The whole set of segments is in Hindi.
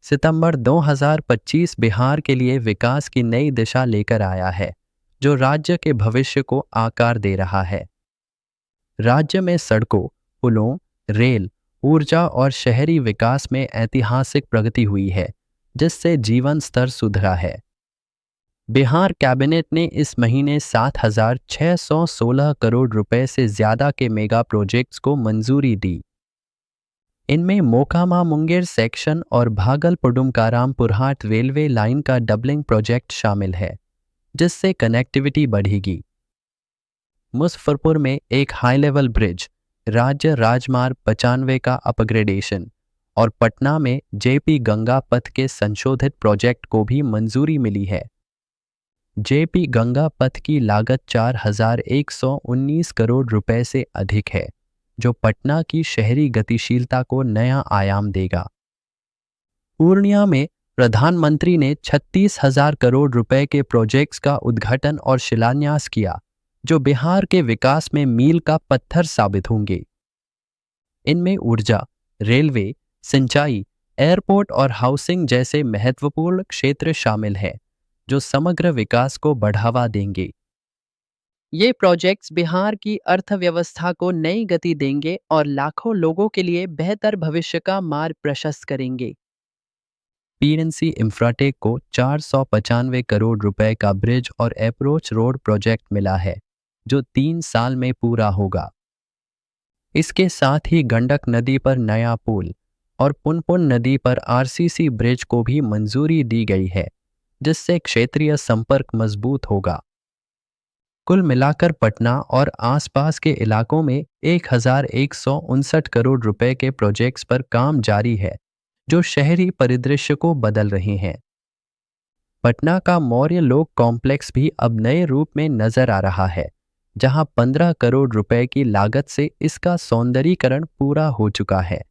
सितंबर 2025 बिहार के लिए विकास की नई दिशा लेकर आया है, जो राज्य के भविष्य को आकार दे रहा है। राज्य में सड़कों, पुलों, रेल, ऊर्जा और शहरी विकास में ऐतिहासिक प्रगति हुई है, जिससे जीवन स्तर सुधरा है। बिहार कैबिनेट ने इस महीने 7,616 करोड़ रुपए से ज्यादा के मेगा प्रोजेक्ट्स को मंजूरी दी। इनमें मोकामा मुंगेर सेक्शन और भागलपुर पुरहाट रेलवे लाइन का डबलिंग प्रोजेक्ट शामिल है, जिससे कनेक्टिविटी बढ़ेगी। मुजफ्फरपुर में एक हाई लेवल ब्रिज, राज्य राजमार्ग 95 का अपग्रेडेशन और पटना में जेपी गंगा पथ के संशोधित प्रोजेक्ट को भी मंजूरी मिली है। जेपी गंगा पथ की लागत 4,119 करोड़ रुपए से अधिक है, जो पटना की शहरी गतिशीलता को नया आयाम देगा। पूर्णिया में प्रधानमंत्री ने 36,000 करोड़ रुपए के प्रोजेक्ट्स का उद्घाटन और शिलान्यास किया, जो बिहार के विकास में मील का पत्थर साबित होंगे। इनमें ऊर्जा, रेलवे, सिंचाई, एयरपोर्ट और हाउसिंग जैसे महत्वपूर्ण क्षेत्र शामिल हैं, जो समग्र विकास को बढ़ावा देंगे। ये प्रोजेक्ट्स बिहार की अर्थव्यवस्था को नई गति देंगे और लाखों लोगों के लिए बेहतर भविष्य का मार्ग प्रशस्त करेंगे। पीएनसी इंफ्राटेक को 495 करोड़ रुपए का ब्रिज और अप्रोच रोड प्रोजेक्ट मिला है, जो 3 साल में पूरा होगा। इसके साथ ही गंडक नदी पर नया पुल और पुनपुन नदी पर आरसीसी ब्रिज को भी मंजूरी दी गई है, जिससे क्षेत्रीय संपर्क मजबूत होगा। कुल मिलाकर पटना और आसपास के इलाकों में 1,159 करोड़ रुपए के प्रोजेक्ट्स पर काम जारी है, जो शहरी परिदृश्य को बदल रहे हैं। पटना का मौर्य लोक कॉम्प्लेक्स भी अब नए रूप में नजर आ रहा है, जहां 15 करोड़ रुपए की लागत से इसका सौंदर्यीकरण पूरा हो चुका है।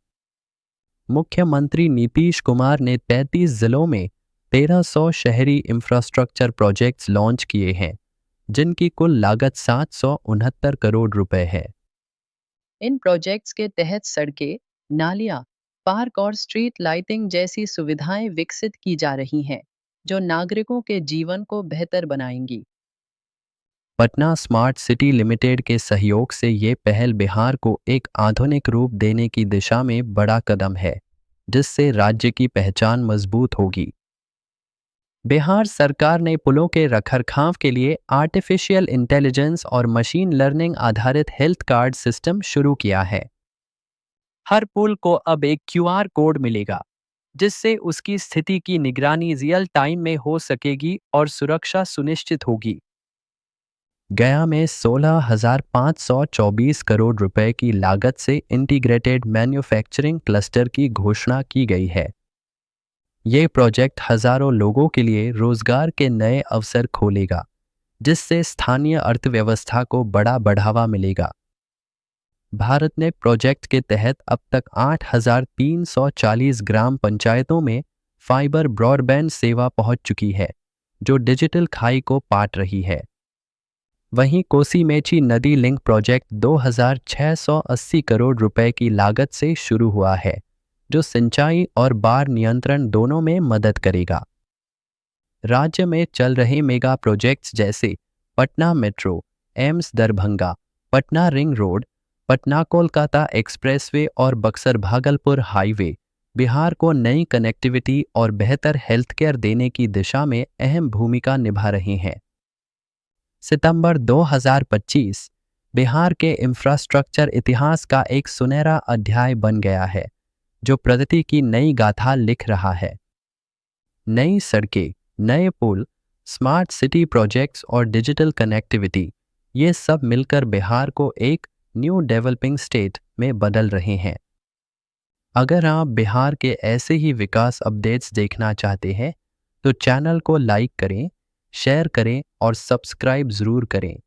मुख्यमंत्री नीतीश कुमार ने 33 जिलों में 1,300 शहरी इंफ्रास्ट्रक्चर प्रोजेक्ट्स लॉन्च किए हैं, जिनकी कुल लागत 769 करोड़ रुपए है। इन प्रोजेक्ट्स के तहत सड़कें, नालियां, पार्क और स्ट्रीट लाइटिंग जैसी सुविधाएं विकसित की जा रही हैं, जो नागरिकों के जीवन को बेहतर बनाएंगी। पटना स्मार्ट सिटी लिमिटेड के सहयोग से ये पहल बिहार को एक आधुनिक रूप देने की दिशा में बड़ा कदम है, जिससे राज्य की पहचान मजबूत होगी। बिहार सरकार ने पुलों के रखरखाव के लिए आर्टिफिशियल इंटेलिजेंस और मशीन लर्निंग आधारित हेल्थ कार्ड सिस्टम शुरू किया है। हर पुल को अब एक क्यूआर कोड मिलेगा, जिससे उसकी स्थिति की निगरानी रियल टाइम में हो सकेगी और सुरक्षा सुनिश्चित होगी। गया में 16,524 करोड़ रुपए की लागत से इंटीग्रेटेड मैन्युफैक्चरिंग क्लस्टर की घोषणा की गई है। ये प्रोजेक्ट हजारों लोगों के लिए रोजगार के नए अवसर खोलेगा, जिससे स्थानीय अर्थव्यवस्था को बड़ा बढ़ावा मिलेगा। भारत ने प्रोजेक्ट के तहत अब तक 8,340 ग्राम पंचायतों में फाइबर ब्रॉडबैंड सेवा पहुंच चुकी है, जो डिजिटल खाई को पाट रही है। वहीं कोसी मेची नदी लिंक प्रोजेक्ट 2,680 करोड़ रुपए की लागत से शुरू हुआ है, जो सिंचाई और बाढ़ नियंत्रण दोनों में मदद करेगा। राज्य में चल रहे मेगा प्रोजेक्ट्स जैसे Patna metro, AIIMS Darbhanga, Patna ring road, Patna Kolkata expressway और बक्सर भागलपुर हाईवे बिहार को नई कनेक्टिविटी और बेहतर हेल्थ केयर देने की दिशा में अहम भूमिका निभा रहे हैं। सितंबर 2025 बिहार के इंफ्रास्ट्रक्चर इतिहास का एक सुनहरा अध्याय बन गया है, जो प्रगति की नई गाथा लिख रहा है। नई सड़कें, नए पुल, स्मार्ट सिटी प्रोजेक्ट्स और डिजिटल कनेक्टिविटी, ये सब मिलकर बिहार को एक न्यू डेवलपिंग स्टेट में बदल रहे हैं। अगर आप बिहार के ऐसे ही विकास अपडेट्स देखना चाहते हैं, तो चैनल को लाइक करें, शेयर करें और सब्सक्राइब ज़रूर करें।